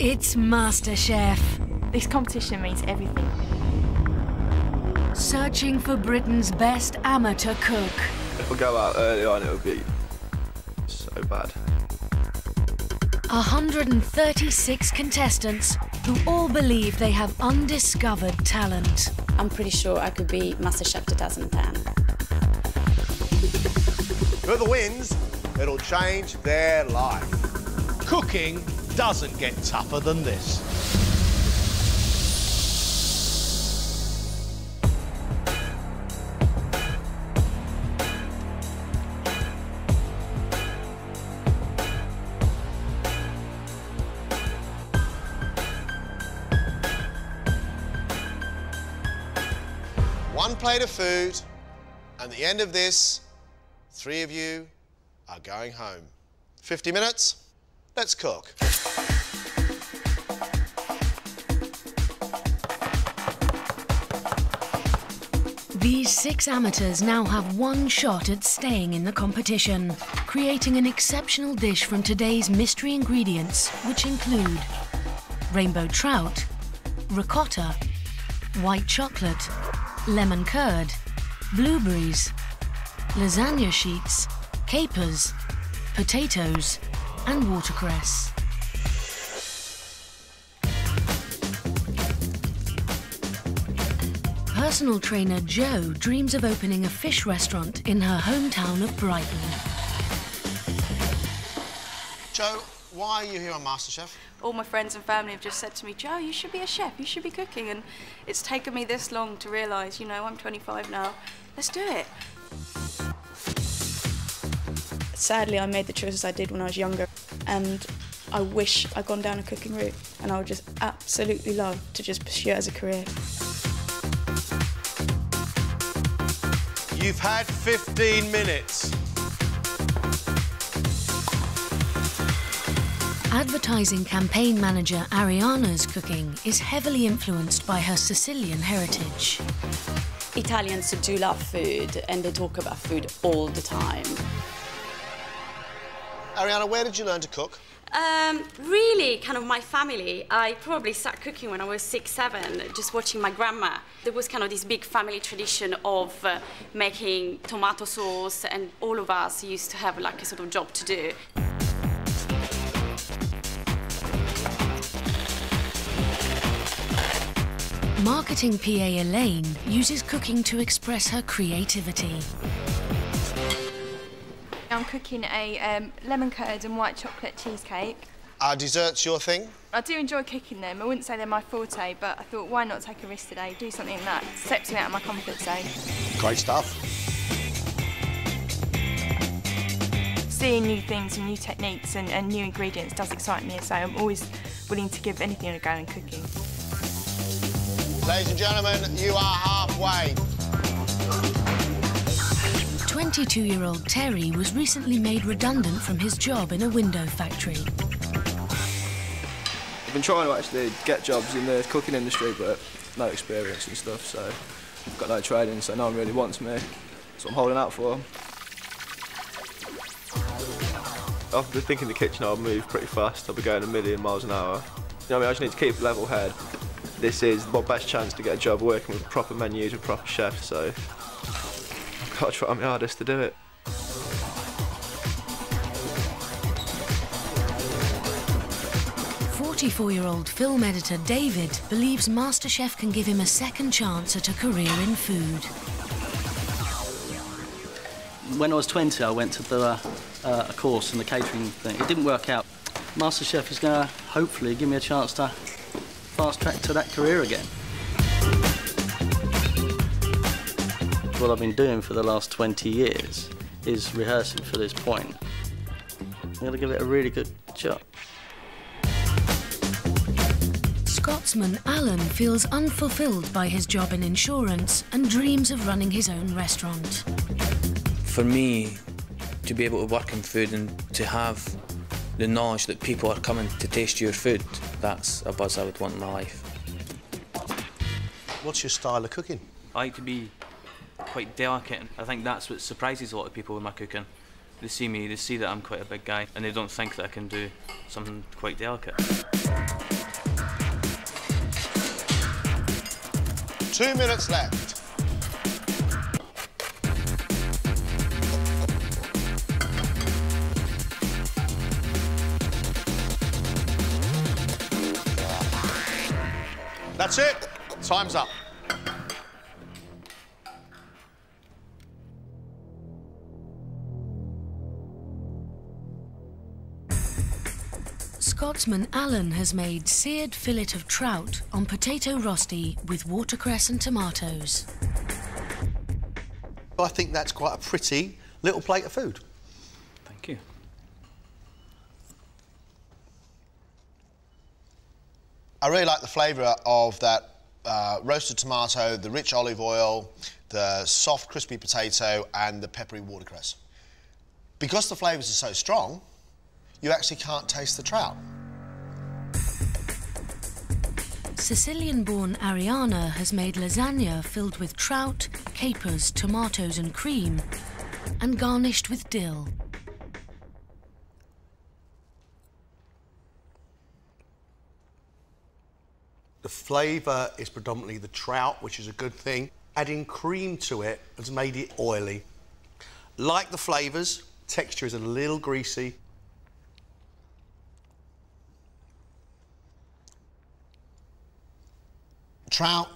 It's MasterChef. This competition means everything. Searching for Britain's best amateur cook. If I go out early on, it'll be so bad. 136 contestants who all believe they have undiscovered talent. I'm pretty sure I could be MasterChef 2010. Whoever wins, it'll change their life. Cooking doesn't get tougher than this. One plate of food, and at the end of this, 3 of you are going home. 50 minutes, let's cook. These 6 amateurs now have one shot at staying in the competition, creating an exceptional dish from today's mystery ingredients, which include rainbow trout, ricotta, white chocolate, lemon curd, blueberries, lasagna sheets, capers, potatoes, and watercress. Personal trainer Jo dreams of opening a fish restaurant in her hometown of Brighton. Jo, why are you here on MasterChef? All my friends and family have just said to me, Jo, you should be a chef, you should be cooking. And it's taken me this long to realise, you know, I'm 25 now, let's do it. Sadly, I made the choices I did when I was younger, and I wish I'd gone down a cooking route, and I would just absolutely love to just pursue it as a career. You've had 15 minutes. Advertising campaign manager Ariana's cooking is heavily influenced by her Sicilian heritage. Italians do love food, and they talk about food all the time. Ariana, where did you learn to cook? Really, kind of my family. I probably started cooking when I was 6, 7, just watching my grandma. There was kind of this big family tradition of making tomato sauce, and all of us used to have like a sort of job to do. Marketing PA Elaine uses cooking to express her creativity. I'm cooking a lemon curd and white chocolate cheesecake. Are desserts your thing? I do enjoy cooking them. I wouldn't say they're my forte, but I thought, why not take a risk today, do something that steps me out of my comfort zone. Great stuff. Seeing new things and new techniques and new ingredients does excite me, so I'm always willing to give anything a go in cooking. Ladies and gentlemen, you are halfway. 22-year-old Terry was recently made redundant from his job in a window factory. I've been trying to actually get jobs in the cooking industry, but no experience and stuff, so I've got no training, so no one really wants me. That's what I'm holding out for. After thinking the kitchen, I'll move pretty fast. I'll be going 1,000,000 miles an hour. You know what I mean? I just need to keep a level head. This is my best chance to get a job working with proper menus with proper chefs, so I've got to try my hardest to do it. 44-year-old film editor David believes MasterChef can give him a second chance at a career in food. When I was 20, I went to do a course in the catering thing. It didn't work out. MasterChef is going to hopefully give me a chance to fast track to that career again. What I've been doing for the last 20 years is rehearsing for this point. I'm going to give it a really good shot. Scotsman Alan feels unfulfilled by his job in insurance and dreams of running his own restaurant. For me, to be able to work in food and to have the knowledge that people are coming to taste your food, that's a buzz I would want in my life. What's your style of cooking? I like to be quite delicate, and I think that's what surprises a lot of people with my cooking. They see me, they see that I'm quite a big guy, and they don't think that I can do something quite delicate. 2 minutes left. That's it. Time's up. Scotsman Alan has made seared fillet of trout on potato rosti with watercress and tomatoes. I think that's quite a pretty little plate of food. Thank you. I really like the flavour of that roasted tomato, the rich olive oil, the soft crispy potato and the peppery watercress. Because the flavours are so strong, you actually can't taste the trout. Sicilian-born Ariana has made lasagna filled with trout, capers, tomatoes and cream, and garnished with dill. The flavour is predominantly the trout, which is a good thing. Adding cream to it has made it oily. Like the flavours, texture is a little greasy. Trout,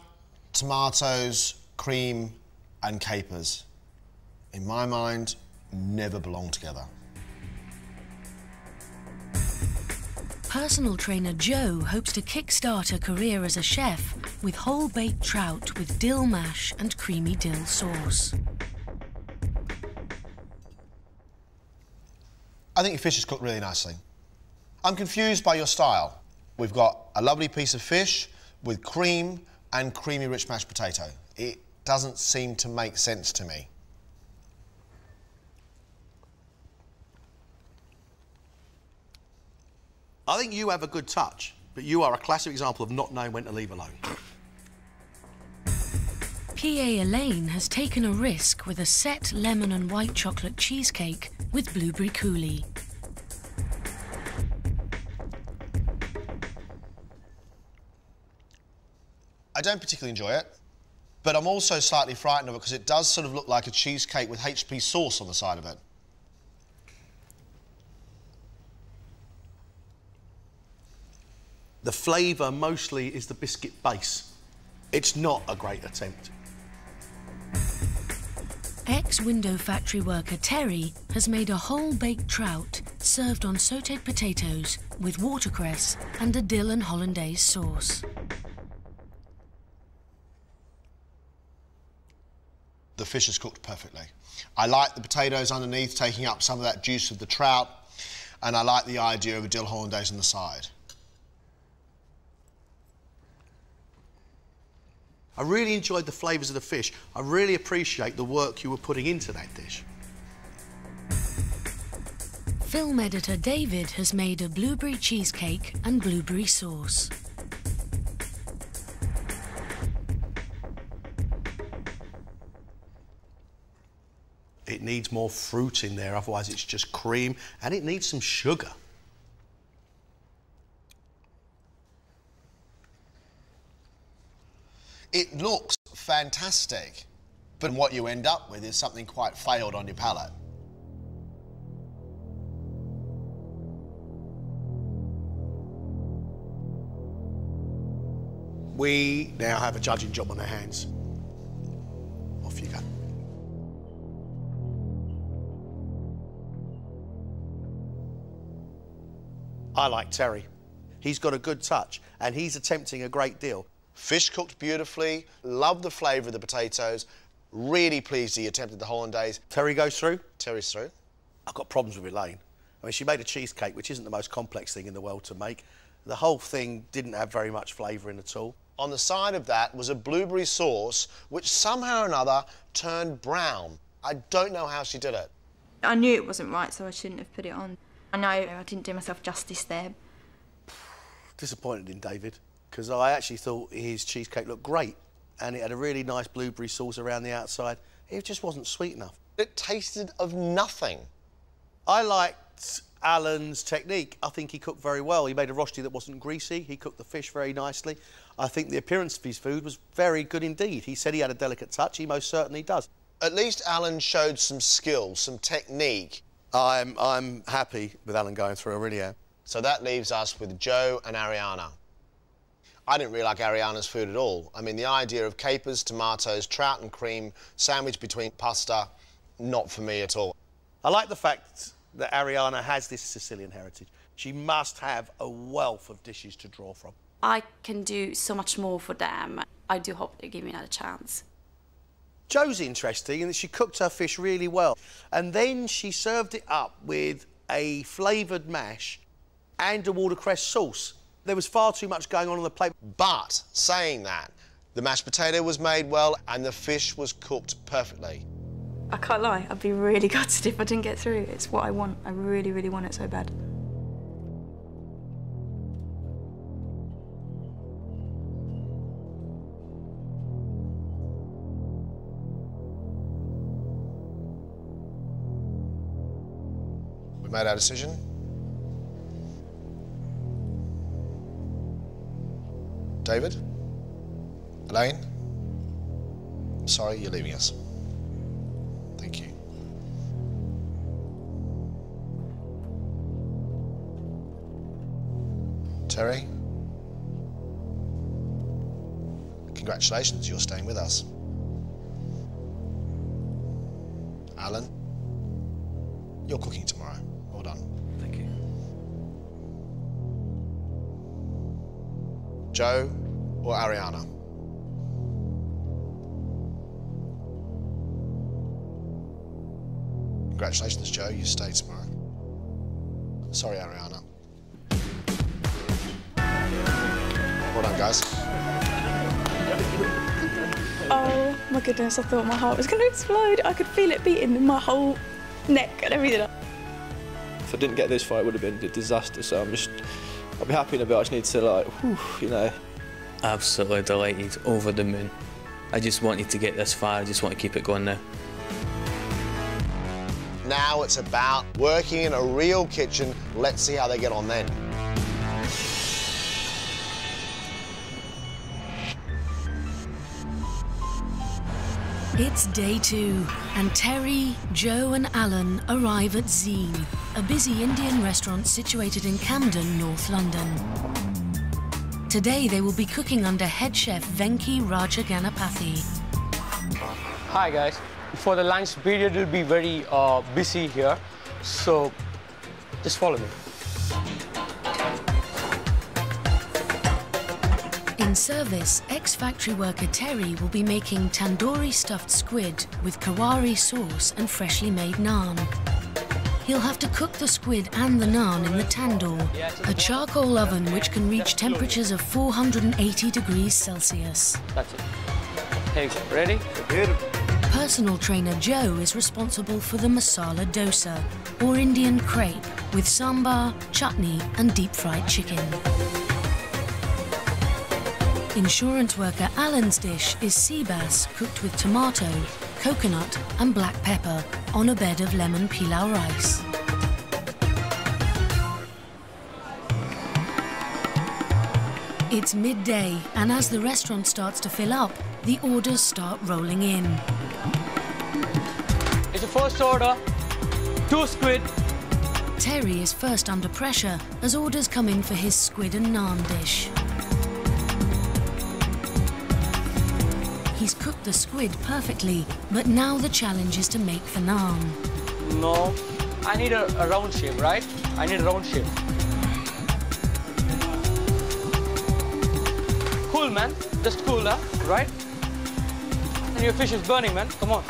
tomatoes, cream and capers, in my mind, never belong together. Personal trainer Joe hopes to kickstart a career as a chef with whole-baked trout with dill mash and creamy dill sauce. I think your fish is cooked really nicely. I'm confused by your style. We've got a lovely piece of fish with cream and creamy rich mashed potato. It doesn't seem to make sense to me. I think you have a good touch, but you are a classic example of not knowing when to leave alone. PA Elaine has taken a risk with a set lemon and white chocolate cheesecake with blueberry coulis. I don't particularly enjoy it, but I'm also slightly frightened of it because it does sort of look like a cheesecake with HP sauce on the side of it. The flavour mostly is the biscuit base. It's not a great attempt. Ex-window factory worker Terry has made a whole-baked trout served on sautéed potatoes with watercress and a dill and hollandaise sauce. The fish is cooked perfectly. I like the potatoes underneath taking up some of that juice of the trout, and I like the idea of a dill hollandaise on the side. I really enjoyed the flavours of the fish. I really appreciate the work you were putting into that dish. Film editor David has made a blueberry cheesecake and blueberry sauce. It needs more fruit in there, otherwise it's just cream, and it needs some sugar. It looks fantastic, but what you end up with is something quite failed on your palate. We now have a judging job on our hands. Off you go. I like Terry. He's got a good touch, and he's attempting a great deal. Fish cooked beautifully, love the flavour of the potatoes, really pleased he attempted the hollandaise. Terry goes through? Terry's through. I've got problems with Elaine. I mean, she made a cheesecake, which isn't the most complex thing in the world to make. The whole thing didn't have very much flavour in at all. On the side of that was a blueberry sauce, which somehow or another turned brown. I don't know how she did it. I knew it wasn't right, so I shouldn't have put it on. I know I didn't do myself justice there. Disappointed in David, because I actually thought his cheesecake looked great, and it had a really nice blueberry sauce around the outside. It just wasn't sweet enough. It tasted of nothing. I liked Alan's technique. I think he cooked very well. He made a rosti that wasn't greasy. He cooked the fish very nicely. I think the appearance of his food was very good indeed. He said he had a delicate touch. He most certainly does. At least Alan showed some skill, some technique. I'm happy with Alan going through, I really am. So that leaves us with Joe and Ariana. I didn't really like Ariana's food at all. I mean, the idea of capers, tomatoes, trout and cream, sandwiched between pasta, not for me at all. I like the fact that Ariana has this Sicilian heritage. She must have a wealth of dishes to draw from. I can do so much more for them. I do hope they give me another chance. Jo's interesting in that she cooked her fish really well, and then she served it up with a flavoured mash and a watercress sauce. There was far too much going on the plate. But, saying that, the mashed potato was made well and the fish was cooked perfectly. I can't lie, I'd be really gutted if I didn't get through. It's what I want. I really, really want it so bad. We made our decision. David? Elaine? I'm sorry, you're leaving us. Thank you. Terry? Congratulations, you're staying with us. Alan? You're cooking tomorrow. Well done. Thank you. Joe or Ariana? Congratulations, Joe. You stay tomorrow. Sorry, Ariana. Well done, guys. Oh my goodness, I thought my heart was going to explode. I could feel it beating in my whole neck and everything. If I didn't get this far, it would have been a disaster, so I'll be happy in a bit. I just need to, like, whew, you know. Absolutely delighted, over the moon. I just wanted to get this far, I just want to keep it going now. Now it's about working in a real kitchen. Let's see how they get on then. It's day 2, and Terry, Joe and Alan arrive at Zine, a busy Indian restaurant situated in Camden, North London. Today they will be cooking under head chef Venki Rajaganapathy. Hi guys, for the lunch period it'll be very busy here, so just follow me. In service, ex-factory worker Terry will be making tandoori stuffed squid with kawari sauce and freshly made naan. He'll have to cook the squid and the naan in the tandoor, a charcoal oven which can reach temperatures of 480 degrees Celsius. That's it. Here you go. Ready? Good. Personal trainer Joe is responsible for the masala dosa, or Indian crepe, with sambar, chutney and deep-fried chicken. Insurance worker Alan's dish is sea bass cooked with tomato, coconut and black pepper on a bed of lemon pilau rice. It's midday, and as the restaurant starts to fill up, the orders start rolling in. It's the first order, 2 squid. Terry is first under pressure as orders come in for his squid and naan dish. He's cooked the squid perfectly, but now the challenge is to make the naan. No, I need a round shape, right? I need a round shape. Cool, man. Just cool, huh? Right? And your fish is burning, man. Come on.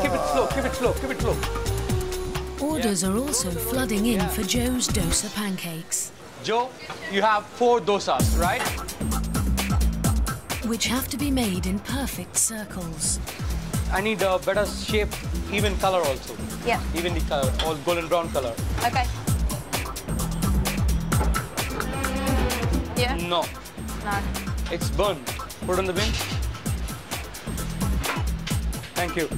Keep it slow, keep it slow, keep it slow. Orders are also flooding in for Joe's dosa pancakes. Joe, you have 4 dosas, right? Which have to be made in perfect circles. I need a better shape, even color also. Yeah. Even the color, all golden brown color. Okay. Yeah? No. No. It's burned. Put it on the bin. Thank you.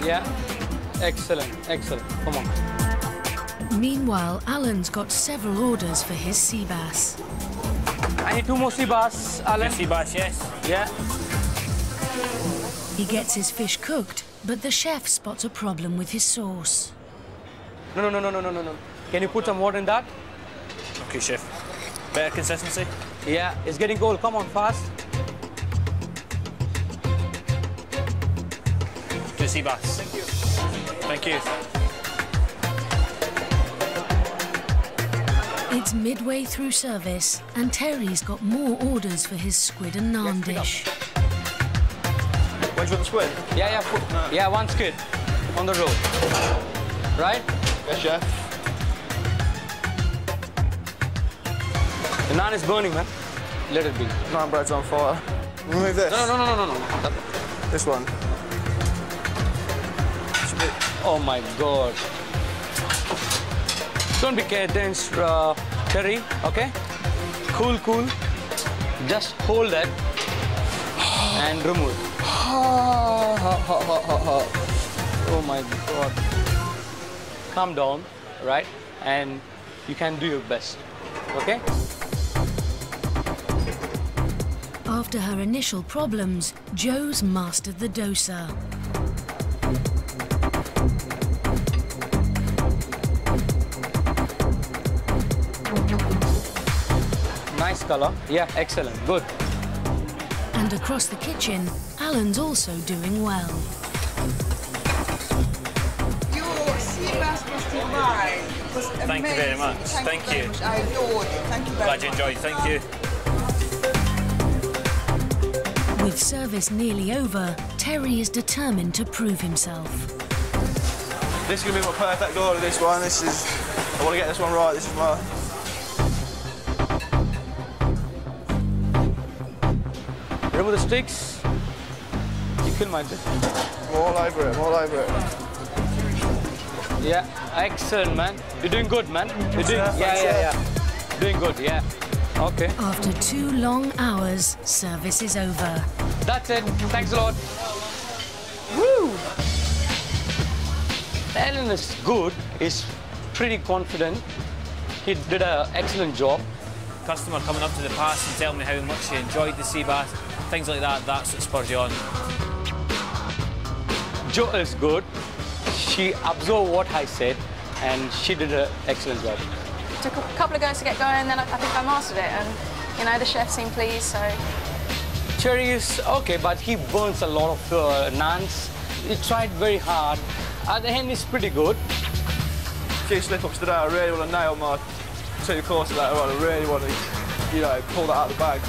Yeah. Excellent, excellent. Come on. Meanwhile, Alan's got several orders for his sea bass. I need 2 more sea bass, Alan. Sea bass, yes. Yeah. He gets his fish cooked, but the chef spots a problem with his sauce. No. Can you put some water in that? Okay, chef. Better consistency? Yeah, it's getting cold. Come on, fast. 2 sea bass. Thank you. Thank you. It's midway through service, and Terry's got more orders for his squid and naan dish. Where'd you want the squid? Yeah, 1 squid on the road. Right? Yes, chef. The naan is burning, man. Let it be. Naan bread's on fire. Remove this. No. This one. Oh my God. Don't be tense, Terry, okay? Cool. Just hold that and remove. Hot. Oh my God. Calm down, right? And you can do your best, okay? After her initial problems, Jo's mastered the dosa. Nice color. Yeah, excellent. Good. And across the kitchen, Alan's also doing well. Your sea bass was divine. It was amazing. Thank you very much. Thank you. I adored it. Thank you very much. Glad you enjoyed. Thank you. With service nearly over, Terry is determined to prove himself. This is going to be my perfect order, this one. I want to get this one right. This is my... Remove the sticks. You kill my dish. I'm all over it. Yeah, excellent, man. You're doing good, man. You're doing... Yeah. Doing good, yeah. Okay. After 2 long hours, service is over. That's it. Thanks a lot. Woo! Alan is good. He's pretty confident. He did an excellent job. Customer coming up to the pass and telling me how much he enjoyed the sea bass, things like that, that's what spurs you on. Jo is good. She absorbed what I said, and she did an excellent job. It took a couple of goes to get going, then I think I mastered it, and, you know, the chef seemed pleased, so... Cherry is okay, but he burns a lot of naans. He tried very hard. At the end, it's pretty good. A few slip-ups today, I really want to nail my 2 courses later on. I really want to, you know, pull that out of the bag.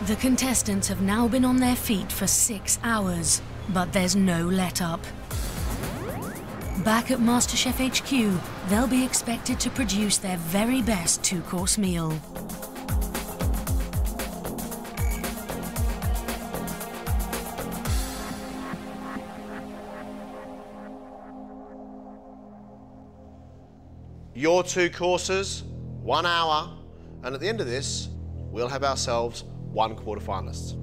The contestants have now been on their feet for 6 hours, but there's no let-up. Back at MasterChef HQ, they'll be expected to produce their very best 2-course meal. Your 2 courses, 1 hour, and at the end of this, we'll have ourselves 1 quarterfinalist.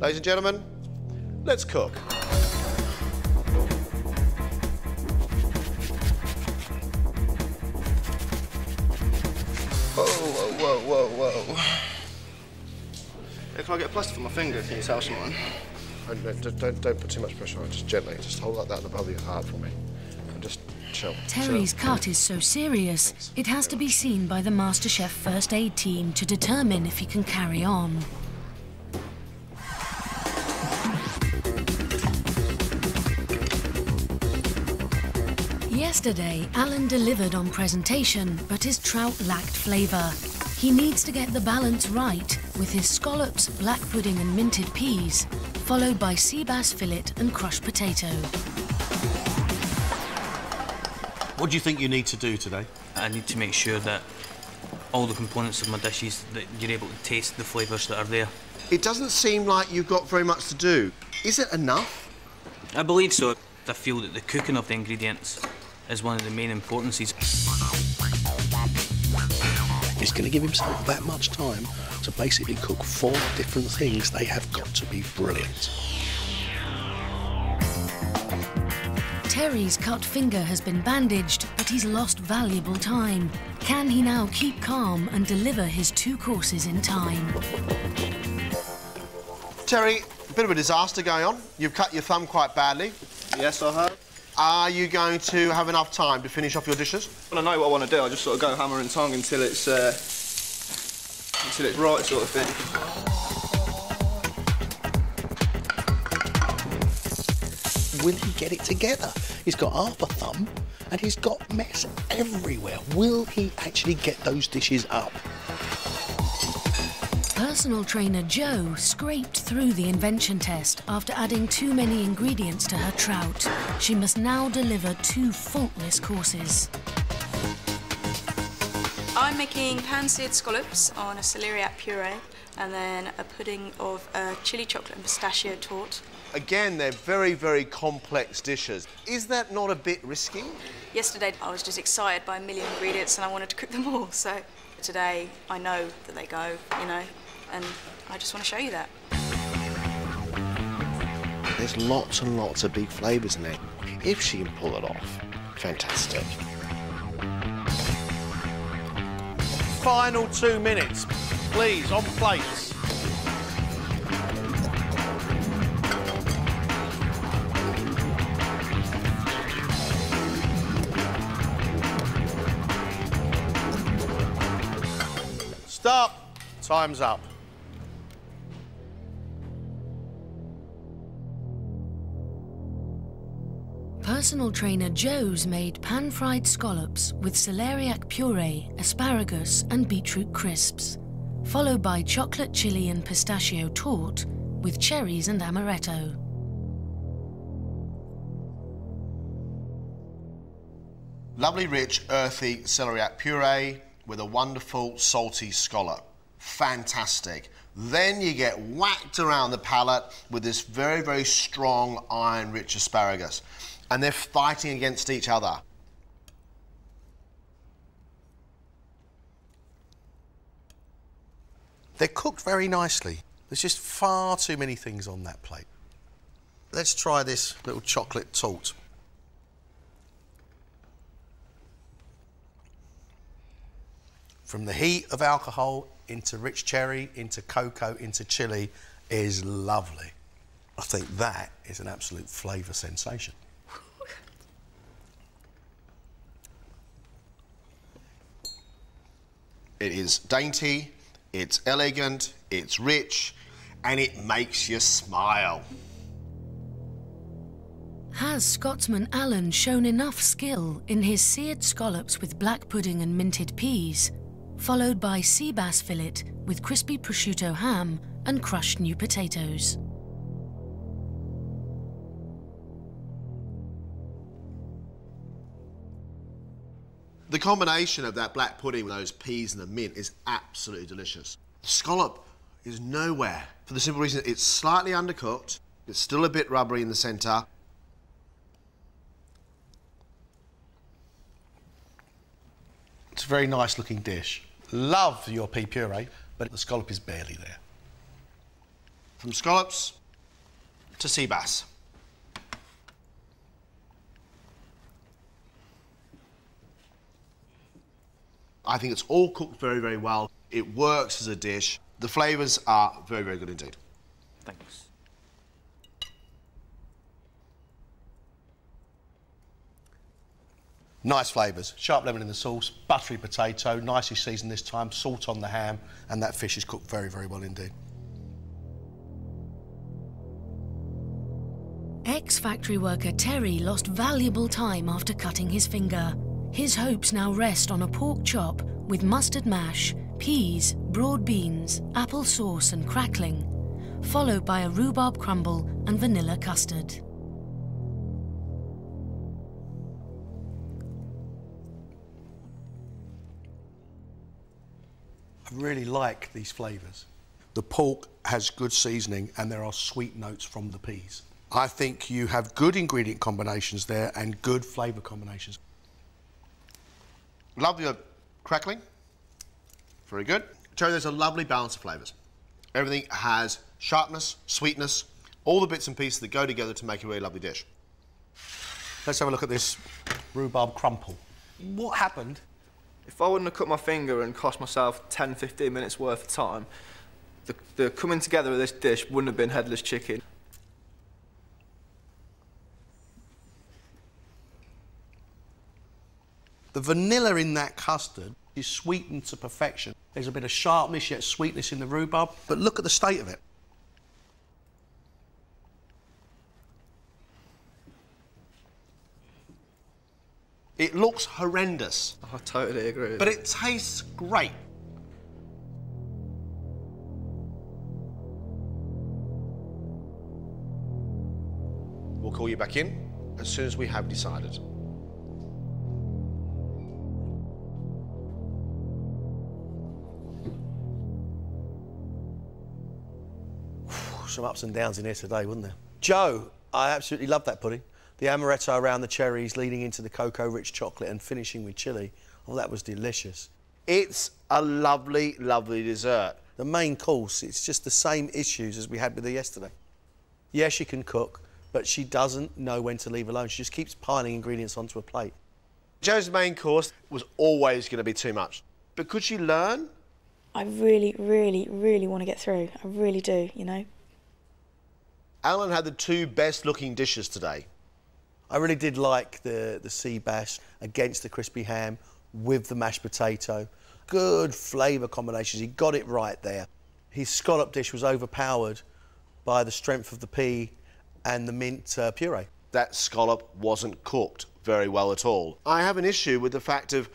Ladies and gentlemen, let's cook. Whoa. Hey, can I get a plaster for my finger? Can you tell someone? Don't put too much pressure on it, just gently. Just hold like that above your heart for me. And just chill. Terry's cut is so serious, it has to be seen by the MasterChef first aid team to determine if he can carry on. Yesterday, Alan delivered on presentation, but his trout lacked flavour. He needs to get the balance right with his scallops, black pudding and minted peas, followed by sea bass fillet and crushed potato. What do you think you need to do today? I need to make sure that all the components of my dishes, that you're able to taste the flavours that are there. It doesn't seem like you've got very much to do. Is it enough? I believe so. I feel that the cooking of the ingredients is one of the main importances. He's going to give himself that much time to basically cook 4 different things. They have got to be brilliant. Terry's cut finger has been bandaged, but he's lost valuable time. Can he now keep calm and deliver his 2 courses in time? Terry, a bit of a disaster going on. You've cut your thumb quite badly. Yes, I have. Are you going to have enough time to finish off your dishes? When I know what I want to do, I just sort of go hammer and tongue until it's right, sort of thing. Will he get it together? He's got half a thumb and he's got mess everywhere. Will he actually get those dishes up? Personal trainer Jo scraped through the invention test after adding too many ingredients to her trout. She must now deliver 2 faultless courses. I'm making pan-seared scallops on a celeriac puree and then a pudding of chili chocolate and pistachio torte. Again, they're very, very complex dishes. Is that not a bit risky? Yesterday I was just excited by a million ingredients and I wanted to cook them all, so today I know that they go, you know, and I just want to show you that. There's lots and lots of big flavours in it. If she can pull it off, fantastic. Final 2 minutes, please, on plates. Stop. Time's up. Personal trainer Jo's made pan-fried scallops with celeriac puree, asparagus and beetroot crisps, followed by chocolate chili and pistachio torte with cherries and amaretto. Lovely, rich, earthy celeriac puree with a wonderful salty scallop. Fantastic. Then you get whacked around the palate with this very, very strong iron-rich asparagus. And they're fighting against each other. They're cooked very nicely. There's just far too many things on that plate. Let's try this little chocolate torte. From the heat of alcohol into rich cherry, into cocoa, into chilli is lovely. I think that is an absolute flavour sensation. It is dainty, it's elegant, it's rich, and it makes you smile. Has Scotsman Alan shown enough skill in his seared scallops with black pudding and minted peas, followed by sea bass fillet with crispy prosciutto ham and crushed new potatoes? The combination of that black pudding with those peas and the mint is absolutely delicious. The scallop is nowhere for the simple reason it's slightly undercooked, it's still a bit rubbery in the centre. It's a very nice looking dish. Love your pea puree, but the scallop is barely there. From scallops to sea bass. I think it's all cooked very, very well. It works as a dish. The flavours are very, very good indeed. Thanks. Nice flavours. Sharp lemon in the sauce, buttery potato, nicely seasoned this time, salt on the ham, and that fish is cooked very, very well indeed. Ex-factory worker Terry lost valuable time after cutting his finger. His hopes now rest on a pork chop with mustard mash, peas, broad beans, apple sauce and crackling, followed by a rhubarb crumble and vanilla custard. I really like these flavours. The pork has good seasoning and there are sweet notes from the peas. I think you have good ingredient combinations there and good flavour combinations. Love your crackling. Very good. Terry, there's a lovely balance of flavours. Everything has sharpness, sweetness, all the bits and pieces that go together to make a really lovely dish. Let's have a look at this rhubarb crumple. What happened? If I wouldn't have cut my finger and cost myself 10, 15 minutes worth of time, the coming together of this dish wouldn't have been headless chicken. The vanilla in that custard is sweetened to perfection. There's a bit of sharpness yet sweetness in the rhubarb, but look at the state of it. It looks horrendous. I totally agree. But it tastes great. We'll call you back in as soon as we have decided. Some ups and downs in here today, wasn't there? Joe, I absolutely love that pudding. The amaretto around the cherries, leading into the cocoa-rich chocolate and finishing with chilli. Oh, that was delicious. It's a lovely, lovely dessert. The main course, it's just the same issues as we had with her yesterday. Yes, she can cook, but she doesn't know when to leave alone. She just keeps piling ingredients onto a plate. Joe's main course was always going to be too much. But could she learn? I really, really, really want to get through. I really do, you know. Alan had the two best-looking dishes today. I really did like the sea bass against the crispy ham with the mashed potato. Good flavour combinations. He got it right there. His scallop dish was overpowered by the strength of the pea and the mint puree. That scallop wasn't cooked very well at all. I have an issue with the fact of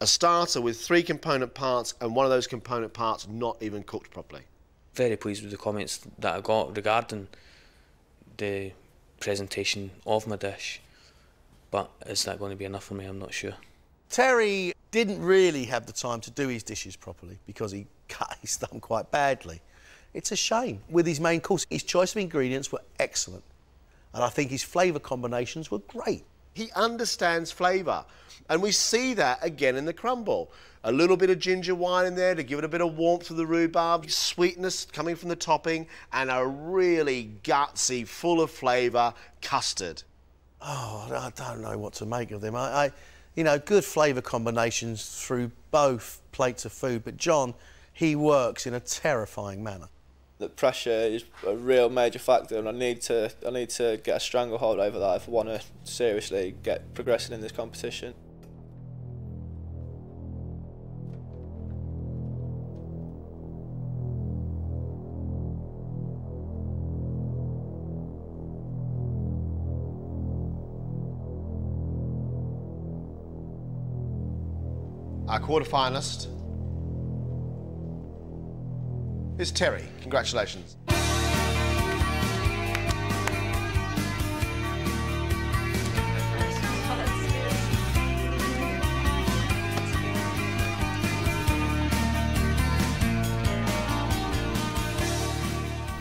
a starter with 3 component parts and one of those component parts not even cooked properly. Very pleased with the comments that I got regarding the presentation of my dish, but is that going to be enough for me? I'm not sure. Terry didn't really have the time to do his dishes properly because he cut his thumb quite badly. It's a shame. With his main course, his choice of ingredients were excellent, and I think his flavour combinations were great. He understands flavour, and we see that again in the crumble. A little bit of ginger wine in there to give it a bit of warmth to the rhubarb, sweetness coming from the topping, and a really gutsy, full of flavour custard. Oh, I don't know what to make of them. You know, good flavour combinations through both plates of food, but John, he works in a terrifying manner. The pressure is a real major factor, and I need to get a stranglehold over that if I want to seriously get progressing in this competition. Our quarterfinalist is Terry. Congratulations.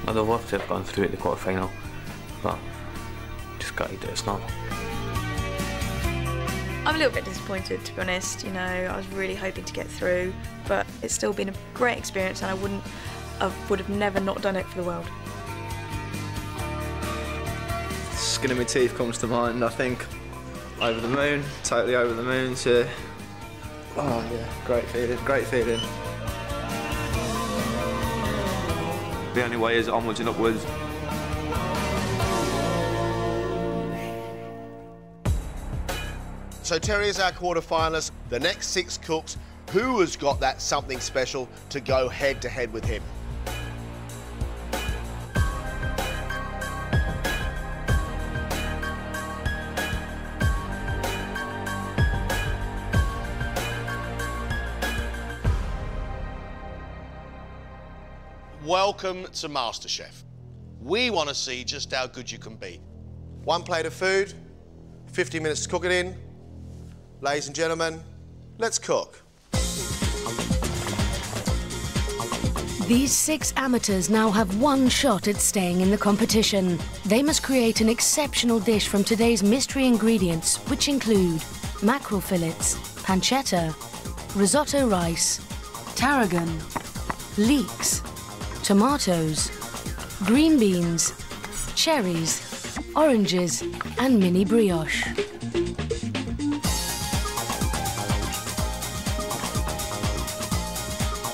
I'd have loved to have gone through at the quarter-final, but just gutted that it's not. I'm a little bit disappointed, to be honest. You know, I was really hoping to get through, but it's still been a great experience, and I would have never not done it for the world. Skin of my teeth comes to mind. I think over the moon, totally over the moon. So, oh yeah, great feeling, great feeling. The only way is onwards and upwards. So Terry is our quarterfinalist. The next 6 cooks, who has got that something special to go head-to-head with him? Welcome to MasterChef. We want to see just how good you can be. 1 plate of food, 50 minutes to cook it in. Ladies and gentlemen, let's cook. These 6 amateurs now have 1 shot at staying in the competition. They must create an exceptional dish from today's mystery ingredients, which include mackerel fillets, pancetta, risotto rice, tarragon, leeks, tomatoes, green beans, cherries, oranges and mini brioche.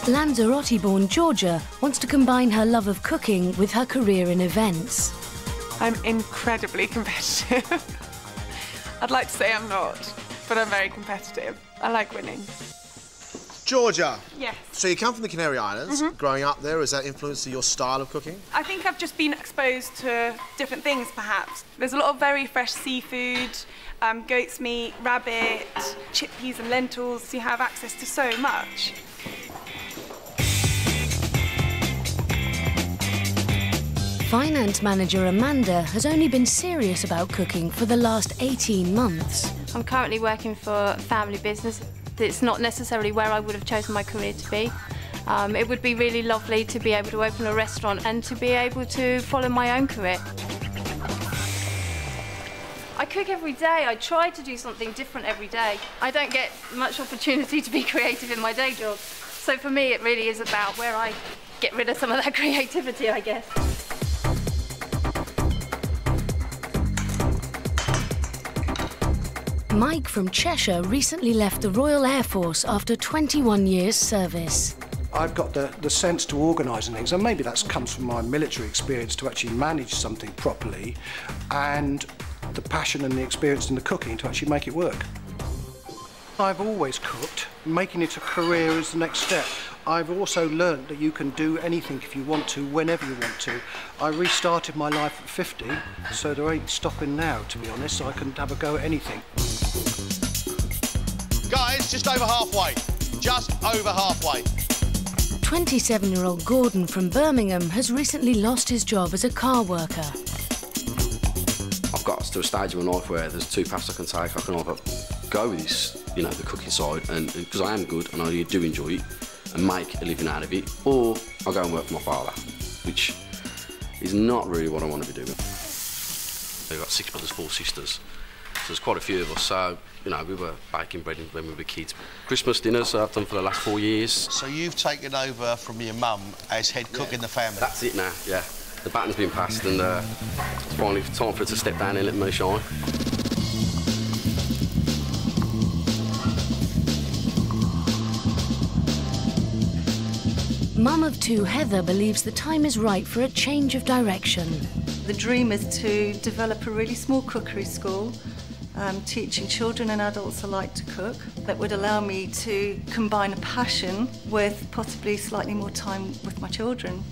Lanzarote-born Georgia wants to combine her love of cooking with her career in events. I'm incredibly competitive. I'd like to say I'm not, but I'm very competitive. I like winning. Georgia. Yes. So you come from the Canary Islands. Growing up there, has that influenced your style of cooking? I think I've just been exposed to different things, perhaps. There's a lot of very fresh seafood, goat's meat, rabbit, chickpeas and lentils. You have access to so much. Finance manager Amanda has only been serious about cooking for the last 18 months. I'm currently working for a family business. It's not necessarily where I would have chosen my career to be. It would be really lovely to be able to open a restaurant and to be able to follow my own career. I cook every day. I try to do something different every day. I don't get much opportunity to be creative in my day job. So for me, it really is about where I get rid of some of that creativity, I guess. Mike from Cheshire recently left the Royal Air Force after 21 years' service. I've got the sense to organise things, and maybe that comes from my military experience to actually manage something properly, and the passion and the experience in the cooking to actually make it work. I've always cooked. Making it a career is the next step. I've also learned that you can do anything if you want to, whenever you want to. I restarted my life at 50, so there ain't stopping now, to be honest. I can have a go at anything. Guys, just over halfway. Just over halfway. 27-year-old Gordon from Birmingham has recently lost his job as a car worker. I've got to a stage of my life where there's two paths I can take. I can either go with this, you know, the cooking side, and because I am good and I do enjoy it, and make a living out of it, or I'll go and work for my father, which is not really what I want to be doing. We've got 6 brothers, 4 sisters, so there's quite a few of us, so, you know, we were baking bread when we were kids. Christmas dinners I've done for the last 4 years. So you've taken over from your mum as head cook in the family? That's it now, yeah. The baton's been passed, and it's finally time for her to step down and let me shine. Mum of 2 Heather believes the time is right for a change of direction. The dream is to develop a really small cookery school, teaching children and adults alike to cook. That would allow me to combine a passion with possibly slightly more time with my children.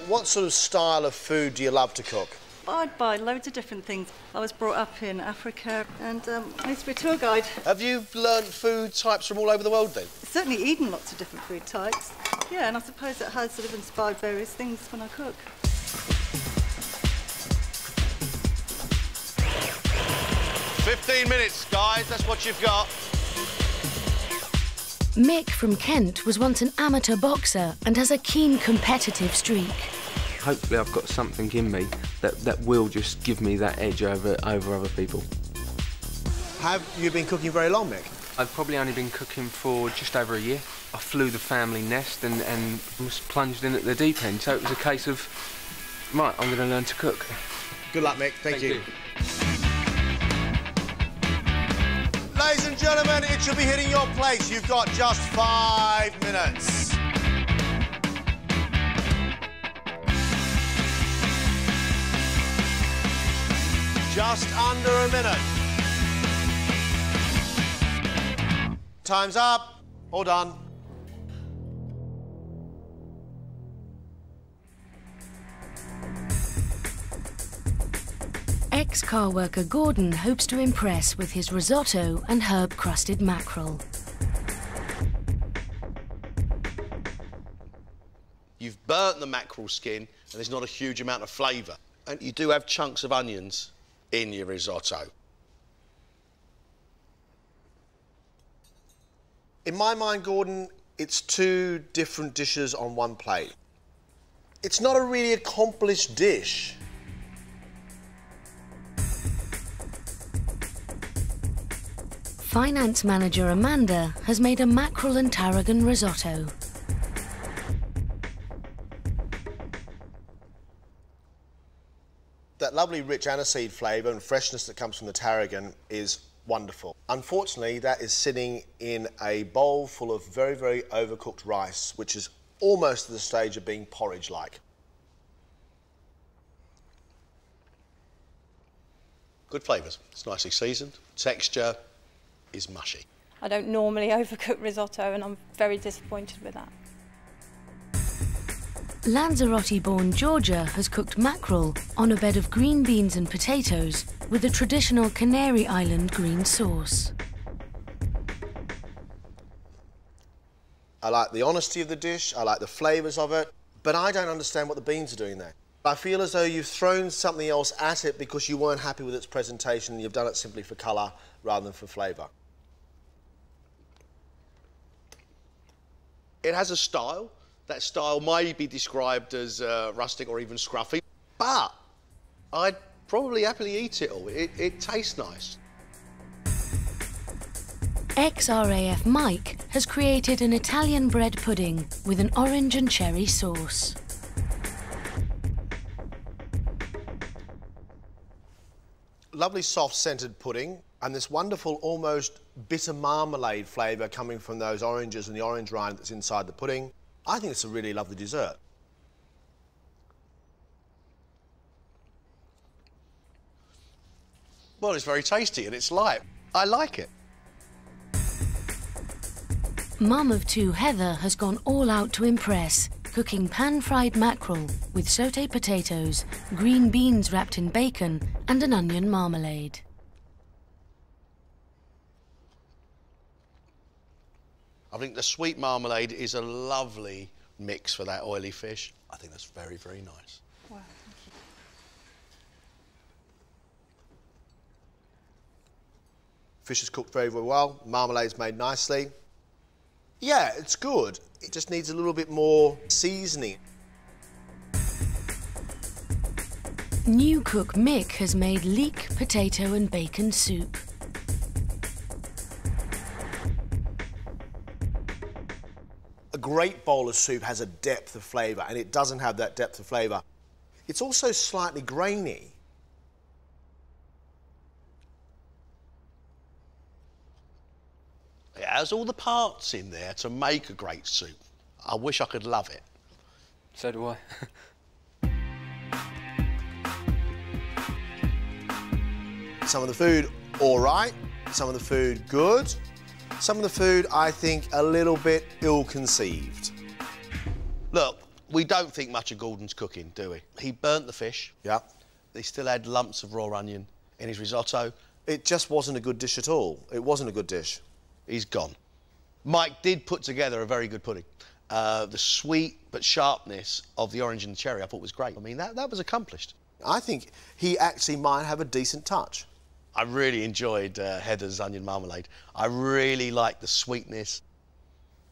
What sort of style of food do you love to cook? I'd buy loads of different things. I was brought up in Africa and I used to be a tour guide. Have you learnt food types from all over the world then? Certainly eaten lots of different food types. Yeah, and I suppose it has sort of inspired various things when I cook. "15 minutes, guys, that's what you've got." Mick from Kent was once an amateur boxer and has a keen competitive streak. Hopefully I've got something in me that will just give me that edge over other people. Have you been cooking very long, Mick? I've probably only been cooking for just over a year. I flew the family nest and was plunged in at the deep end, so it was a case of, right, I'm going to learn to cook. Good luck, Mick. Thank you. Ladies and gentlemen, it should be hitting your place. You've got just 5 minutes. Just under a minute. Time's up. All done. Ex-car worker Gordon hopes to impress with his risotto and herb-crusted mackerel. You've burnt the mackerel skin and there's not a huge amount of flavour. And you do have chunks of onions in your risotto. In my mind, Gordon, it's 2 different dishes on one plate. It's not a really accomplished dish. Finance manager Amanda has made a mackerel and tarragon risotto. That lovely rich aniseed flavour and freshness that comes from the tarragon is wonderful. Unfortunately, that is sitting in a bowl full of very, very overcooked rice, which is almost to the stage of being porridge-like. Good flavours. It's nicely seasoned. Texture is mushy. I don't normally overcook risotto, and I'm very disappointed with that. Lanzarote-born Georgia has cooked mackerel on a bed of green beans and potatoes with a traditional Canary Island green sauce. I like the honesty of the dish, I like the flavours of it, but I don't understand what the beans are doing there. I feel as though you've thrown something else at it because you weren't happy with its presentation and you've done it simply for colour rather than for flavour. It has a style. That style may be described as rustic or even scruffy, but I'd probably happily eat it all. It tastes nice. XRAF Mike has created an Italian bread pudding with an orange and cherry sauce. Lovely soft scented pudding and this wonderful almost bitter marmalade flavour coming from those oranges and the orange rind that's inside the pudding. I think it's a really lovely dessert. Well, it's very tasty and it's light. I like it. Mum of two Heather has gone all out to impress, cooking pan-fried mackerel with sauté potatoes, green beans wrapped in bacon and an onion marmalade. I think the sweet marmalade is a lovely mix for that oily fish. I think that's very, very nice. Wow, Fish is cooked very, very well. Marmalade's made nicely. Yeah, it's good. It just needs a little bit more seasoning. New cook Mick has made leek, potato and bacon soup. A great bowl of soup has a depth of flavour, and it doesn't have that depth of flavour. It's also slightly grainy. It has all the parts in there to make a great soup. I wish I could love it. So do I. Some of the food, all right. Some of the food, good. Some of the food, I think, a little bit ill-conceived. Look, we don't think much of Gordon's cooking, do we? He burnt the fish. Yeah. He still had lumps of raw onion in his risotto. It just wasn't a good dish at all. It wasn't a good dish. He's gone. Mike did put together a very good pudding. The sweet but sharpness of the orange and the cherry I thought was great. I mean, that was accomplished. I think he actually might have a decent touch. I really enjoyed Heather's onion marmalade. I really liked the sweetness.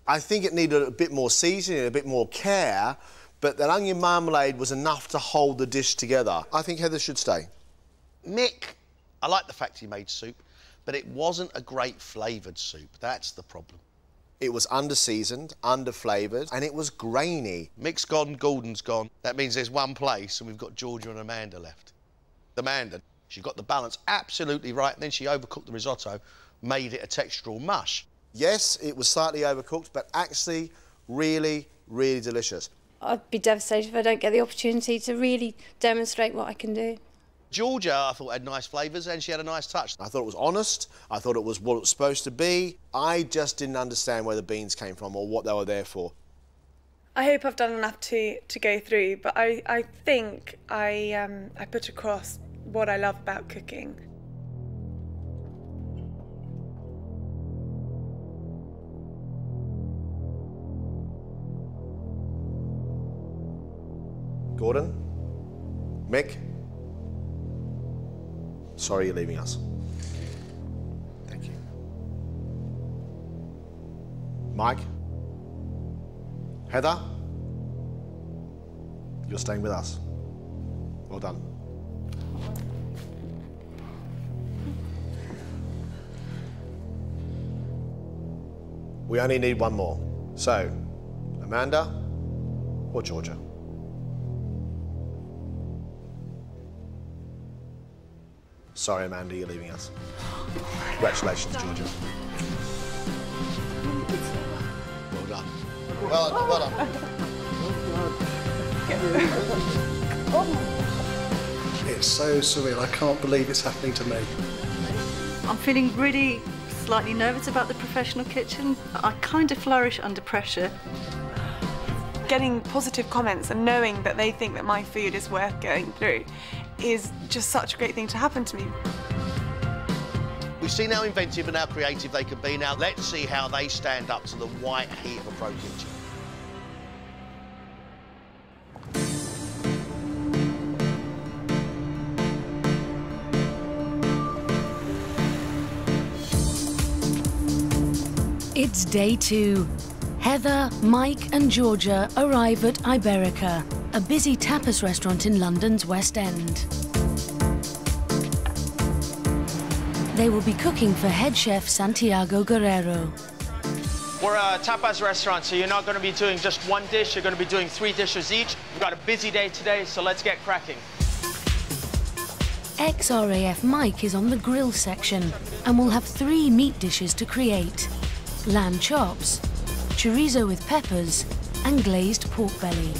I think it needed a bit more seasoning, a bit more care, but that onion marmalade was enough to hold the dish together. I think Heather should stay. Mick, I like the fact he made soup, but it wasn't a great flavoured soup. That's the problem. It was under-seasoned, under-flavoured, and it was grainy. Mick's gone, Gordon's gone. That means there's one place, and we've got Georgia and Amanda left. Amanda, she got the balance absolutely right, and then she overcooked the risotto, made it a textural mush. Yes, it was slightly overcooked, but actually really, really delicious. I'd be devastated if I don't get the opportunity to really demonstrate what I can do. Georgia, I thought, had nice flavours and she had a nice touch. I thought it was honest. I thought it was what it was supposed to be. I just didn't understand where the beans came from or what they were there for. I hope I've done enough to go through, but I think I put across what I love about cooking. Gordon? Mick? Sorry you're leaving us. Thank you. Mike? Heather? You're staying with us. Well done. We only need one more. So, Amanda or Georgia? Sorry, Amanda, you're leaving us. Congratulations, Georgia. Well done. Well done, well done. It's so surreal. I can't believe it's happening to me. I'm feeling really slightly nervous about the professional kitchen. I kind of flourish under pressure. Getting positive comments and knowing that they think that my food is worth going through is just such a great thing to happen to me. We've seen how inventive and how creative they can be. Now let's see how they stand up to the white heat of a pro kitchen. It's day 2. Heather, Mike and Georgia arrive at Iberica, a busy tapas restaurant in London's West End. They will be cooking for head chef Santiago Guerrero. We're a tapas restaurant, so you're not going to be doing just one dish, you're going to be doing 3 dishes each. We've got a busy day today, so let's get cracking. Ex-RAF Mike is on the grill section and will have 3 meat dishes to create: lamb chops, chorizo with peppers, and glazed pork belly.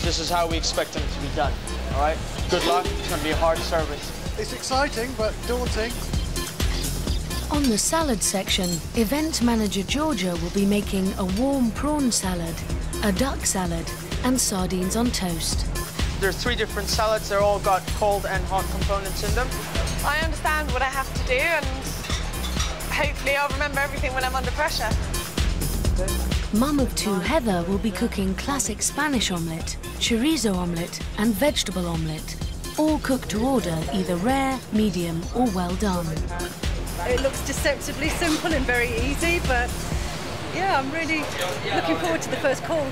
This is how we expect them to be done, all right? Good luck, it's going to be a hard service. It's exciting, but daunting. On the salad section, event manager Georgia will be making a warm prawn salad, a duck salad, and sardines on toast. There's 3 different salads, they're all got cold and hot components in them. I understand what I have to do, and hopefully I'll remember everything when I'm under pressure. Mum of 2 Heather will be cooking classic Spanish omelette, chorizo omelette, and vegetable omelette, all cooked to order, either rare, medium, or well done. It looks deceptively simple and very easy, but yeah, I'm really looking forward to the first call.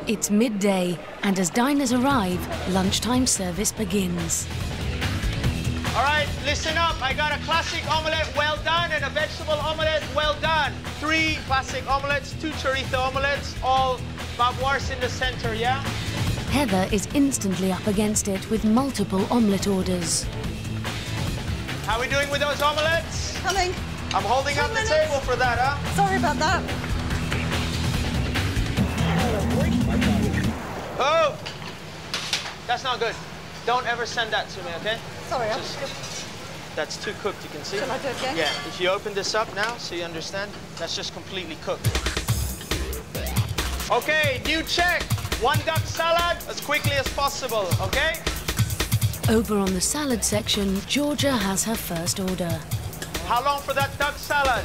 It's midday, and as diners arrive, lunchtime service begins. All right, listen up. I got a classic omelette well done and a vegetable omelette well done. 3 classic omelettes, 2 chorizo omelettes, all mouthwatering in the center, yeah? Heather is instantly up against it with multiple omelette orders. How are we doing with those omelettes? Coming. I'm holding up the table for that, huh? Sorry about that. Oh! That's not good. Don't ever send that to me, okay? Sorry, that's too cooked, you can see. Shall I do it again? Yeah, if you open this up now, so you understand, that's just completely cooked. Okay, new check. 1 duck salad as quickly as possible, okay? Over on the salad section, Georgia has her first order. How long for that duck salad?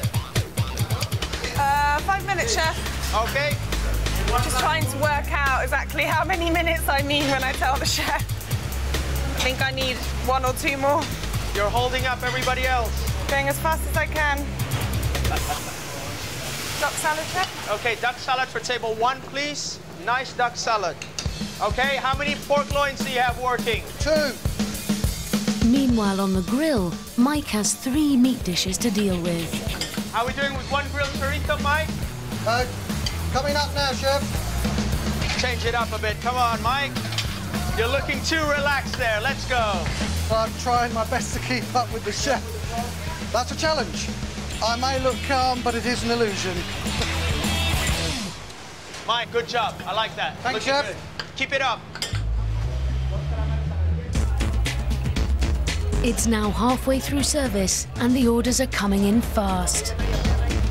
5 minutes, chef. Okay. Just trying to work out exactly how many minutes I need when I tell the chef. I think I need 1 or 2 more. You're holding up everybody else. Going as fast as I can. Duck salad, chef? Okay, duck salad for table 1, please. Nice duck salad. Okay, how many pork loins do you have working? 2. Meanwhile, on the grill, Mike has 3 meat dishes to deal with. How are we doing with 1 grilled chorizo, Mike? Coming up now, chef. Change it up a bit. Come on, Mike. You're looking too relaxed there. Let's go. I'm trying my best to keep up with the chef. That's a challenge. I may look calm, but it is an illusion. Mike, good job. I like that. Thanks, chef. Good. Keep it up. It's now halfway through service, and the orders are coming in fast.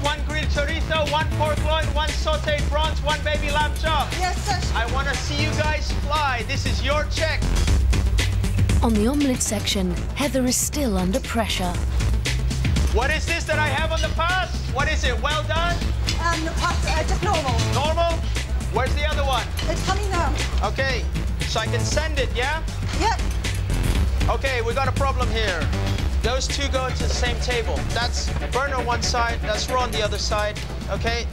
1 grilled chorizo, 1 pork loin, 1 sautéed prawns, 1 baby lamb chop. Yes, sir. I want to see you guys fly. This is your check. On the omelette section, Heather is still under pressure. What is this that I have on the pass? What is it? Well done? Just normal. Normal? Where's the other one? It's coming now. Okay, so I can send it, yeah? Yep. Okay, we got a problem here. Those 2 go into the same table. That's burn on one side, that's raw on the other side. Okay,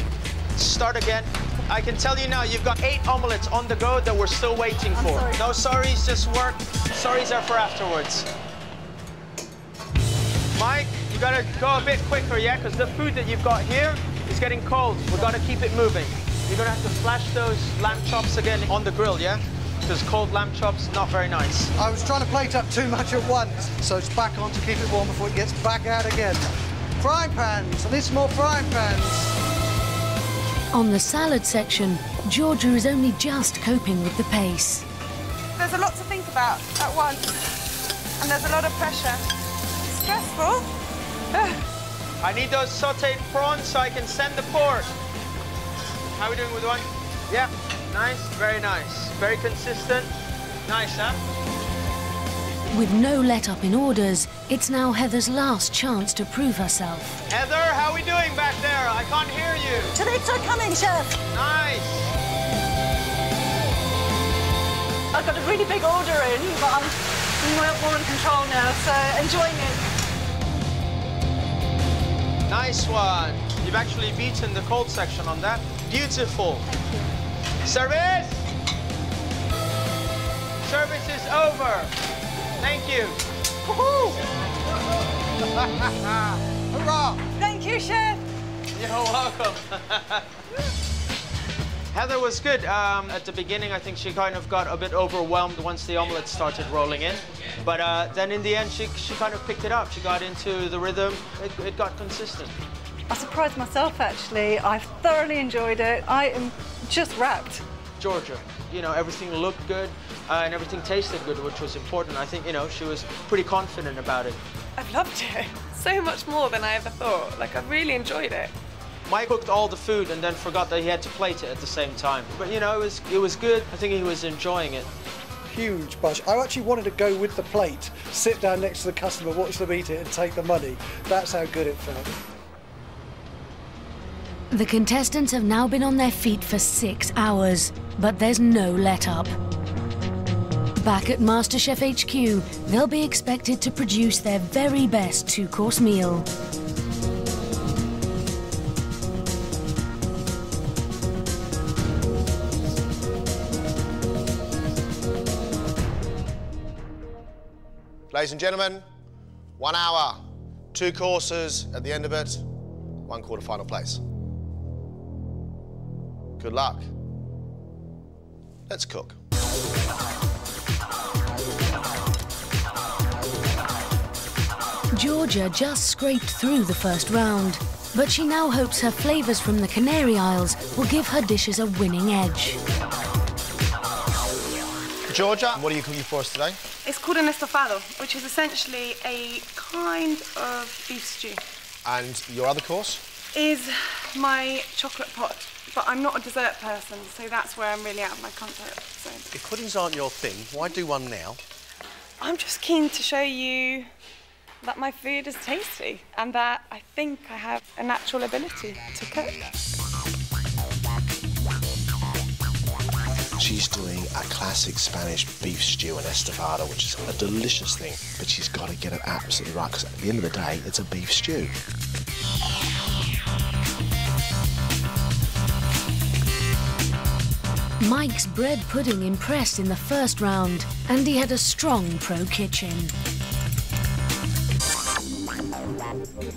start again. I can tell you now, you've got 8 omelettes on the go that we're still waiting for. Sorry. No sorries, just work. Sorries are for afterwards. Mike, you gotta go a bit quicker, yeah? Because the food that you've got here is getting cold. We've got to keep it moving. You're gonna have to flash those lamb chops again on the grill, yeah? because cold lamb chops, not very nice. I was trying to plate up too much at once, so it's back on to keep it warm before it gets back out again. Frying pans. I need some more frying pans. On the salad section, Georgia is only just coping with the pace. There's a lot to think about at once, and there's a lot of pressure. It's stressful. I need those sautéed prawns so I can send the port. How are we doing with one? Yeah, nice, very nice. Very consistent. Nice, huh? With no let-up in orders, it's now Heather's last chance to prove herself. Heather, how are we doing back there? I can't hear you. Treats are coming, chef. Nice. I've got a really big order in, but I'm more in control now, so enjoying it. Nice one. You've actually beaten the cold section on that. Beautiful. Thank you. Service! Service is over. Thank you. Woohoo! Hurrah! Thank you, chef. You're welcome. Heather was good. At the beginning, I think she kind of got a bit overwhelmed once the omelette started rolling in. But then in the end, she kind of picked it up. She got into the rhythm. It got consistent. I surprised myself, actually. I've thoroughly enjoyed it. I am just wrapped. Georgia, you know, everything looked good and everything tasted good, which was important. I think, you know, she was pretty confident about it. I've loved it. So much more than I ever thought. Like, I've really enjoyed it. Mike cooked all the food and then forgot that he had to plate it at the same time. But, you know, it was good. I think he was enjoying it. Huge bunch. I actually wanted to go with the plate, sit down next to the customer, watch them eat it and take the money. That's how good it felt. The contestants have now been on their feet for 6 hours, but there's no let-up. Back at MasterChef HQ, they'll be expected to produce their very best 2-course meal. Ladies and gentlemen, 1 hour, 2 courses at the end of it, 1 quarter-final place. Good luck. Let's cook. Georgia just scraped through the first round, but she now hopes her flavours from the Canary Isles will give her dishes a winning edge. Georgia, what are you cooking for us today? It's called an estofado, which is essentially a kind of beef stew. And your other course? Is my chocolate pot, but I'm not a dessert person, so that's where I'm really out of my comfort zone. If puddings aren't your thing, why do one now? I'm just keen to show you that my food is tasty and that I think I have a natural ability to cook. She's doing a classic Spanish beef stew and estofado, which is a delicious thing, but she's got to get it absolutely right, because at the end of the day, it's a beef stew. Mike's bread pudding impressed in the first round, and he had a strong pro-kitchen.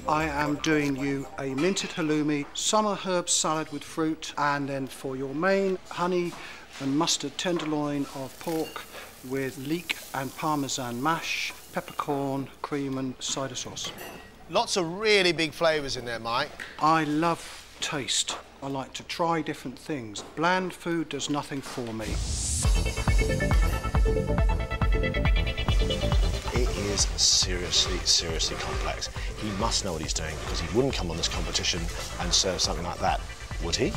I am doing you a minted halloumi, summer herb salad with fruit, and then for your main, honey and mustard tenderloin of pork with leek and parmesan mash, peppercorn, cream and cider sauce. Lots of really big flavours in there, Mike. I love taste. I like to try different things. Bland food does nothing for me. It is seriously, seriously complex. He must know what he's doing, because he wouldn't come on this competition and serve something like that, would he?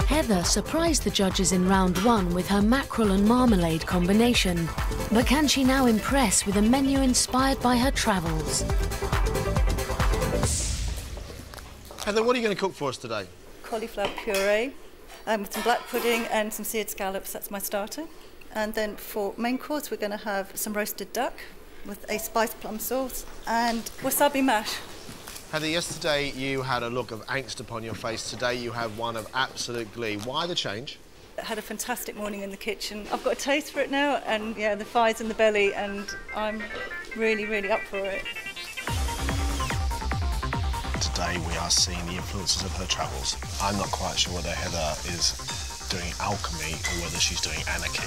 Heather surprised the judges in round 1 with her mackerel and marmalade combination. But can she now impress with a menu inspired by her travels? Heather, what are you going to cook for us today? Cauliflower puree with some black pudding and some seared scallops. That's my starter. And then for main course, we're going to have some roasted duck with a spiced plum sauce and wasabi mash. Heather, yesterday you had a look of angst upon your face. Today you have one of absolute glee. Why the change? I had a fantastic morning in the kitchen. I've got a taste for it now, and yeah, the fire's in the belly, and I'm really, really up for it. Today we are seeing the influences of her travels. I'm not quite sure whether Heather is doing alchemy or whether she's doing anarchy.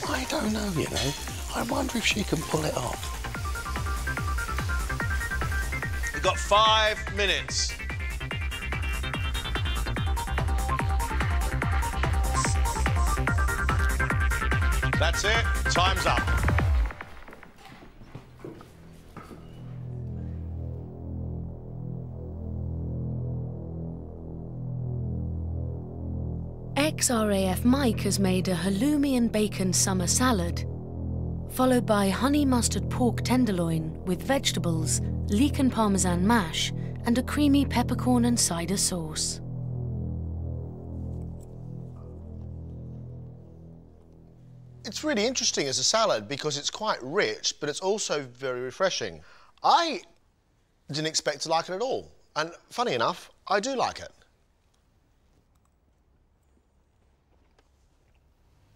I don't know, you know. I wonder if she can pull it off. We've got 5 minutes. That's it. Time's up. XRAF Mike has made a halloumi and bacon summer salad, followed by honey mustard pork tenderloin with vegetables, leek and parmesan mash, and a creamy peppercorn and cider sauce. It's really interesting as a salad because it's quite rich, but it's also very refreshing. I didn't expect to like it at all. And funny enough, I do like it.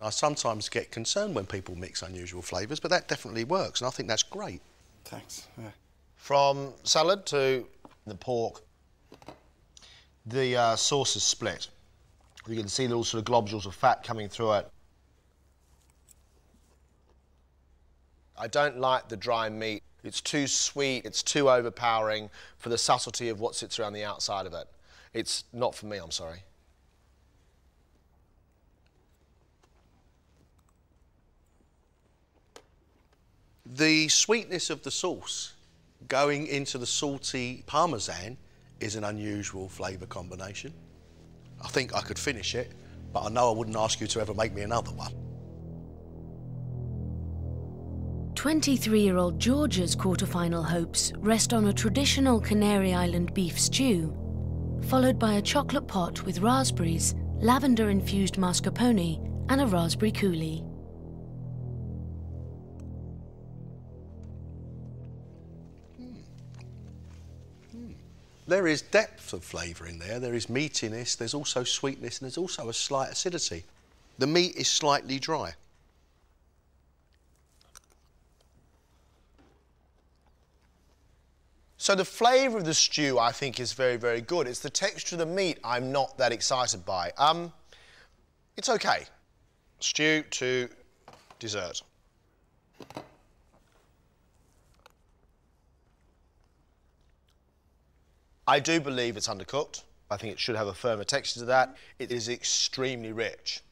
I sometimes get concerned when people mix unusual flavours, but that definitely works, and I think that's great. Thanks. Yeah. From salad to the pork, the sauce is split. You can see little sort of globules of fat coming through it. I don't like the dry meat. It's too sweet, it's too overpowering for the subtlety of what sits around the outside of it. It's not for me, I'm sorry. The sweetness of the sauce going into the salty parmesan is an unusual flavour combination. I think I could finish it, but I know I wouldn't ask you to ever make me another one. 23-year-old Georgia's quarterfinal hopes rest on a traditional Canary Island beef stew, followed by a chocolate pot with raspberries, lavender-infused mascarpone, and a raspberry coulis. There is depth of flavour in there, there is meatiness, there's also sweetness, and there's also a slight acidity. The meat is slightly dry. So the flavour of the stew, I think, is very, very good. It's the texture of the meat I'm not that excited by. It's okay. Stew to dessert. I do believe it's undercooked. I think it should have a firmer texture to that. It is extremely rich.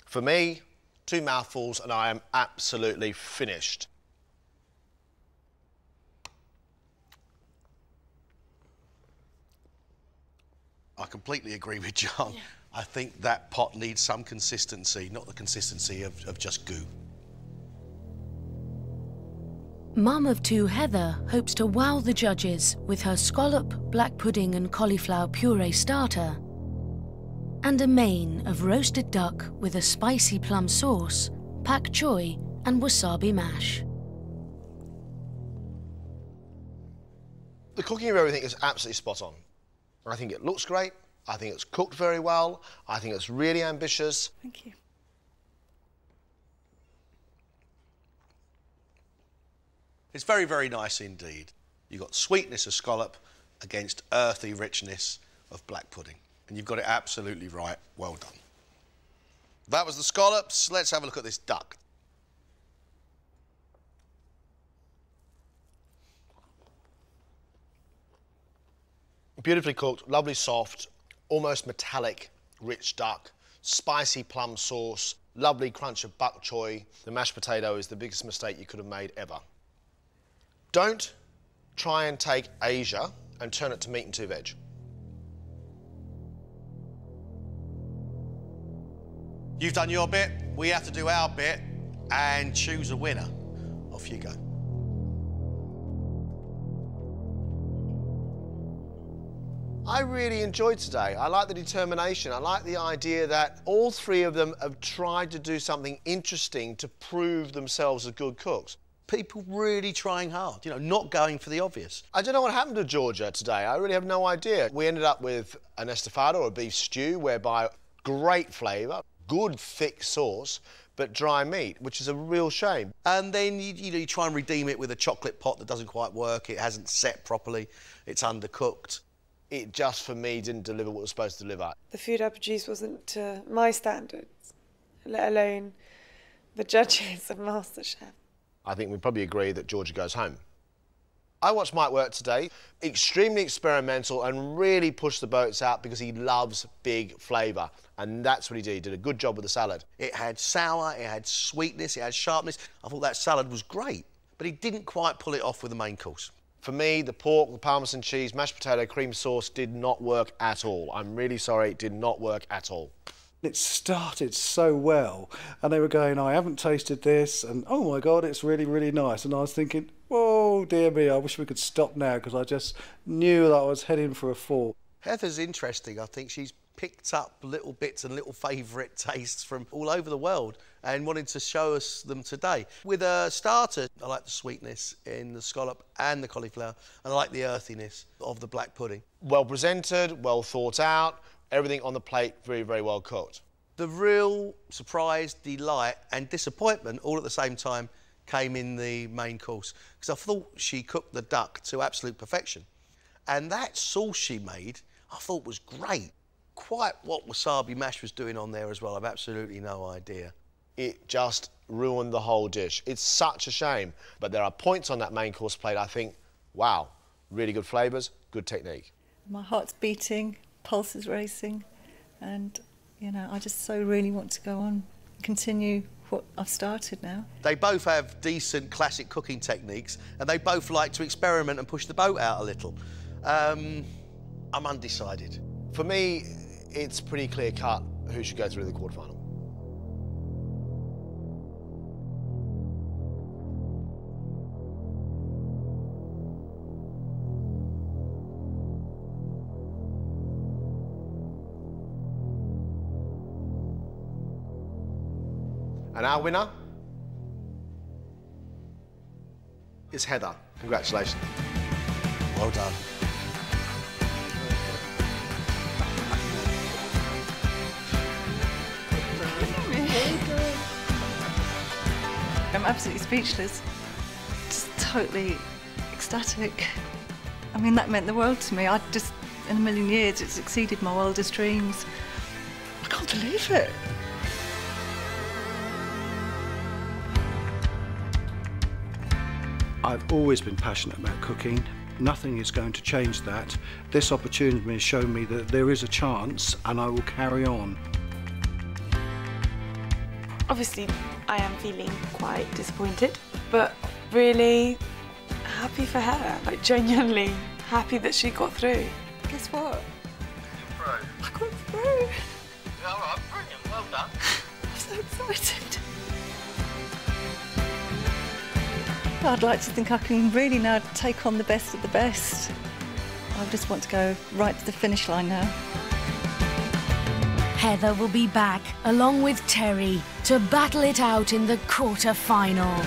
For me, 2 mouthfuls and I am absolutely finished. I completely agree with John. Yeah. I think that pot needs some consistency, not the consistency of just goo. Mum of 2 Heather hopes to wow the judges with her scallop, black pudding and cauliflower puree starter, and a main of roasted duck with a spicy plum sauce, pak choy and wasabi mash. The cooking of everything is absolutely spot on. I think it looks great, I think it's cooked very well, I think it's really ambitious. Thank you. It's very, very nice indeed. You've got sweetness of scallop against earthy richness of black pudding. And you've got it absolutely right. Well done. That was the scallops. Let's have a look at this duck. Beautifully cooked, lovely soft, almost metallic, rich duck, spicy plum sauce, lovely crunch of bok choy. The mashed potato is the biggest mistake you could have made ever. Don't try and take Asia and turn it to meat and 2 veg. You've done your bit, we have to do our bit and choose a winner. Off you go. I really enjoyed today. I like the determination. I like the idea that all 3 of them have tried to do something interesting to prove themselves as good cooks. People really trying hard, you know, not going for the obvious. I don't know what happened to Georgia today. I really have no idea. We ended up with an estofado or a beef stew whereby great flavour, good thick sauce, but dry meat, which is a real shame. And then you try and redeem it with a chocolate pot that doesn't quite work. It hasn't set properly. It's undercooked. it just, for me, didn't deliver what it was supposed to deliver. The food I produced wasn't to my standards, let alone the judges of MasterChef. I think we probably agree that Georgia goes home. I watched Mike work today, extremely experimental and really pushed the boats out because he loves big flavour. And that's what he did. He did a good job with the salad. It had sour, it had sweetness, it had sharpness. I thought that salad was great, but he didn't quite pull it off with the main course. For me, the pork, the parmesan cheese, mashed potato, cream sauce did not work at all. I'm really sorry, it did not work at all. It started so well, and they were going, I haven't tasted this, and oh my God, it's really, really nice. And I was thinking, oh dear me, I wish we could stop now, because I just knew that I was heading for a fall. Heather's interesting. I think she's picked up little bits and little favourite tastes from all over the world and wanted to show us them today. With a starter, I like the sweetness in the scallop and the cauliflower, and I like the earthiness of the black pudding. Well presented, well thought out, everything on the plate very, very well cooked. The real surprise, delight and disappointment all at the same time came in the main course, because I thought she cooked the duck to absolute perfection. And that sauce she made, I thought was great. Quite what wasabi mash was doing on there as well, I've absolutely no idea. It just ruined the whole dish. It's such a shame. But there are points on that main course plate I think, wow, really good flavours, good technique. My heart's beating, pulse is racing, and, you know, I just so really want to go on, continue what I've started now. They both have decent classic cooking techniques, and they both like to experiment and push the boat out a little. I'm undecided. For me, it's pretty clear cut who should go through the quarterfinal. And our winner is Heather. Congratulations. Well done. I'm absolutely speechless, just totally ecstatic. I mean, that meant the world to me. I just, in a million years, it's exceeded my wildest dreams. I can't believe it. I've always been passionate about cooking. Nothing is going to change that. This opportunity has shown me that there is a chance, and I will carry on. Obviously, I am feeling quite disappointed, but really happy for her. Like, genuinely happy that she got through. Guess what? Through. I got through. Yeah, all right, brilliant, well done. I'm so excited. I'd like to think I can really now take on the best of the best. I just want to go right to the finish line now. Heather will be back, along with Terry, to battle it out in the quarter-final.